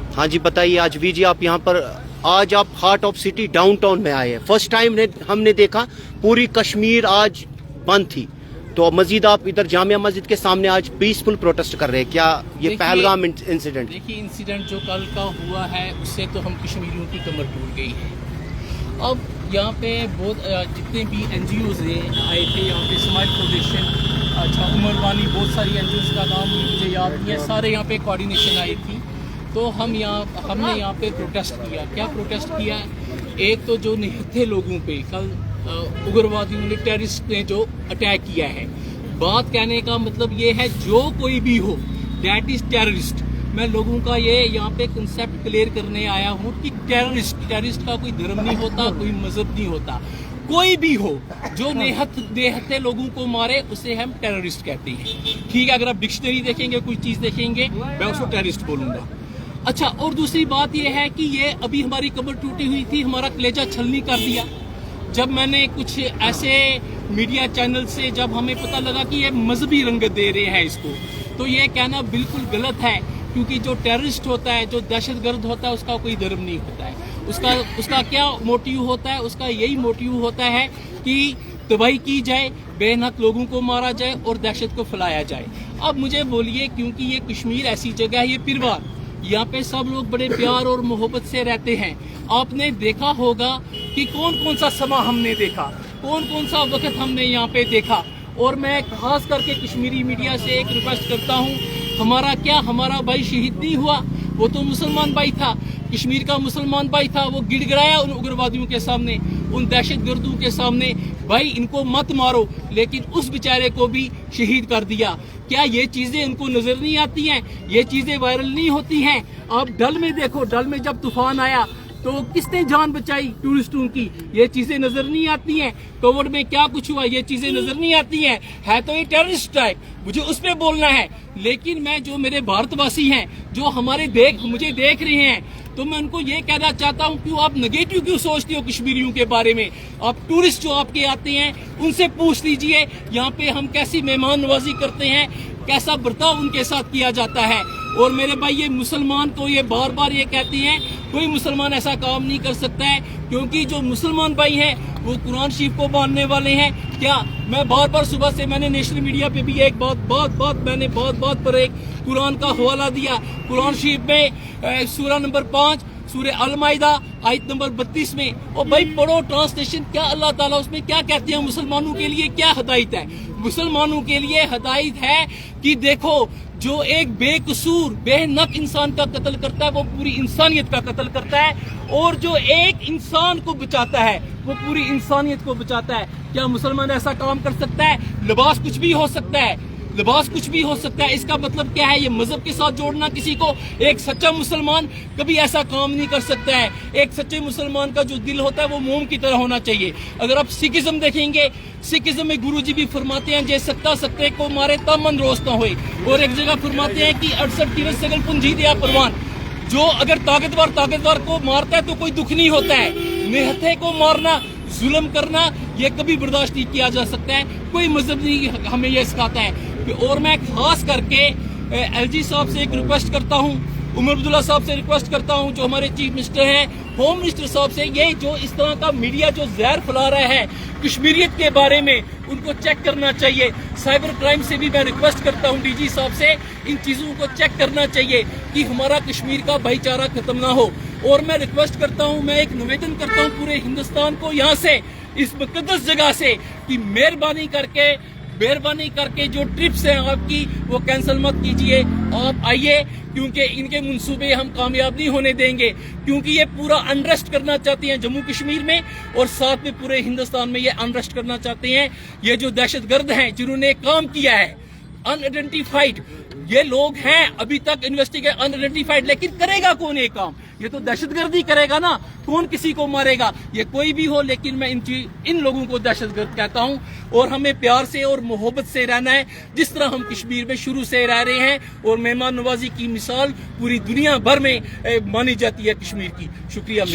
हाँ जी बताइए। आज वीजी आप यहाँ पर, आज आप heart of city down town में आए हैं। फर्स्ट टाइम हमने देखा पूरी कश्मीर आज बंद थी, तो मजीद आप इधर जामिया मस्जिद के सामने आज पीसफुल प्रोटेस्ट कर रहे हैं। क्या ये पहलगाम इंसिडेंट? देखिए, इंसिडेंट जो कल का हुआ है उससे तो हम कश्मीरियों की कमर टूट गई है। अब यहाँ पे बहुत जितने भी NGOs आए थे यहाँ पे, स्माइल फाउंडेशन, अच्छा उमर वानी, बहुत सारी NGOs का नाम मुझे याद नहीं है, सारे यहाँ पे कोऑर्डिनेशन आई थी। तो हमने यहाँ पे प्रोटेस्ट किया। क्या प्रोटेस्ट किया? एक तो जो निहत्थे लोगों पे कल उग्रवादियों ने, टेररिस्ट ने जो अटैक किया है, बात कहने का मतलब ये है जो कोई भी हो दैट इज टेररिस्ट। मैं लोगों का ये यहाँ पे कंसेप्ट क्लियर करने आया हूँ कि टेररिस्ट का कोई धर्म नहीं होता, कोई मजहब नहीं होता। कोई भी हो जो निहत्थे लोगों को मारे उसे हम टेररिस्ट कहते हैं। ठीक है, अगर आप डिक्शनरी देखेंगे, कोई चीज देखेंगे, मैं उसको टेररिस्ट बोलूंगा। अच्छा, और दूसरी बात यह है कि ये अभी हमारी कमर टूटी हुई थी, हमारा कलेजा छलनी कर दिया जब मैंने कुछ ऐसे मीडिया चैनल से जब हमें पता लगा कि ये मजहबी रंगत दे रहे हैं इसको, तो ये कहना बिल्कुल गलत है। क्योंकि जो टेररिस्ट होता है, जो दहशतगर्द होता है, उसका कोई धर्म नहीं होता है। उसका क्या मोटिव होता है? उसका यही मोटिव होता है कि तबाही की जाए, बेनहक लोगों को मारा जाए और दहशत को फैलाया जाए। अब मुझे बोलिए, क्योंकि ये कश्मीर ऐसी जगह है, ये पिरवार, यहाँ पे सब लोग बड़े प्यार और मोहब्बत से रहते हैं। आपने देखा होगा कि कौन कौन सा समा हमने देखा, कौन कौन सा वक्त हमने यहाँ पे देखा। और मैं खास करके कश्मीरी मीडिया से एक रिक्वेस्ट करता हूँ, हमारा भाई शहीद नहीं हुआ, वो तो मुसलमान भाई था, कश्मीर का मुसलमान भाई था। वो गिड़गिड़ाया उन उग्रवादियों के सामने, उन दहशतगर्दों के सामने, भाई इनको मत मारो, लेकिन उस बेचारे को भी शहीद कर दिया। क्या ये चीजें उनको नजर नहीं आती हैं? ये चीजें वायरल नहीं होती हैं? आप डल में देखो, डल में जब तूफान आया तो किसने जान बचाई? टूरिस्टों की। ये चीजें नजर नहीं आती हैं? कोविड में क्या कुछ हुआ? ये चीजें नजर नहीं आती हैं? है तो ये टेररिस्ट टाइप, मुझे उस पे बोलना है। लेकिन मैं, जो मेरे भारतवासी हैं, जो मुझे देख रहे हैं, तो मैं उनको ये कहना चाहता हूँ, क्यों आप नेगेटिव क्यों सोचते हो कश्मीरियों के बारे में? आप टूरिस्ट जो आपके आते हैं उनसे पूछ लीजिए यहाँ पे हम कैसी मेहमान नवाजी करते हैं, कैसा बर्ताव उनके साथ किया जाता है। और मेरे भाई, ये मुसलमान को ये बार बार ये कहते हैं, कोई मुसलमान ऐसा काम नहीं कर सकता है, क्योंकि जो मुसलमान भाई हैं वो कुरान शरीफ को मानने वाले हैं। क्या मैं बार सुबह से मैंने नेशनल मीडिया पे भी एक बात पर एक कुरान का हवाला दिया। कुरान शरीफ में सूरा नंबर 5 सूरे अल-माइदा आयत नंबर 32 में, और भाई पढ़ो ट्रांसलेशन, क्या अल्लाह ताला उसमें क्या कहते हैं? मुसलमानों के लिए क्या हदायत है? मुसलमानों के लिए हदायत है कि देखो, जो एक बेकसूर बेनक इंसान का कत्ल करता है वो पूरी इंसानियत का कत्ल करता है, और जो एक इंसान को बचाता है वो पूरी इंसानियत को बचाता है। क्या मुसलमान ऐसा काम कर सकता है? लिबास कुछ भी हो सकता है, इसका मतलब क्या है? ये मजहब के साथ जोड़ना किसी को। एक सच्चा मुसलमान कभी ऐसा काम नहीं कर सकता है। एक सच्चे मुसलमान का जो दिल होता है वो मोम की तरह होना चाहिए। अगर आप सिखिज्म देखेंगे, सिखिज्म में गुरुजी भी फरमाते हैं, जे सकता सकते को मारे तब मन रोज न होए। और एक जगह फरमाते हैं कि 68 तीरथ सगल पूंजी दिया परवान, जो अगर ताकतवर को मारता है तो कोई दुख नहीं होता है। निहत्थे को मारना, जुल्म करना, ये कभी बर्दाश्त नहीं किया जा सकता है। कोई मजहब नहीं हमें ये सिखाता है। और मैं खास करके LG साहब से एक रिक्वेस्ट करता हूँ, उमर अब्दुल्ला साहब से रिक्वेस्ट करता हूँ, जो हमारे चीफ मिनिस्टर हैं, होम मिनिस्टर साहब से, ये जो इस तरह का मीडिया जो जहर फैला रहा है कश्मीरियत के बारे में, उनको चेक करना चाहिए। साइबर क्राइम से भी मैं रिक्वेस्ट करता हूँ DG साहब से, इन चीजों को चेक करना चाहिए कि हमारा कश्मीर का भाईचारा खत्म ना हो। और मैं रिक्वेस्ट करता हूँ, मैं एक निवेदन करता हूँ पूरे हिंदुस्तान को, यहाँ से, इस मुकद्दस जगह से, कि मेहरबानी करके जो ट्रिप्स हैं आपकी वो कैंसिल मत कीजिए। आप आइए, क्योंकि इनके मंसूबे हम कामयाब नहीं होने देंगे, क्योंकि ये पूरा अनरेस्ट करना चाहते हैं जम्मू कश्मीर में, और साथ में पूरे हिंदुस्तान में ये अनरेस्ट करना चाहते हैं। ये जो दहशतगर्द हैं जिन्होंने काम किया है, अनआइडेंटिफाइड ये लोग हैं, अभी तक इन्वेस्टिगेट अनआइडेंटिफाइड, लेकिन करेगा कौन ये काम? ये तो दहशतगर्दी करेगा ना, कौन किसी को मारेगा? ये कोई भी हो, लेकिन मैं इन लोगों को दहशतगर्द कहता हूं। और हमें प्यार से और मोहब्बत से रहना है, जिस तरह हम कश्मीर में शुरू से रह रहे हैं, और मेहमान नवाजी की मिसाल पूरी दुनिया भर में मानी जाती है कश्मीर की। शुक्रिया।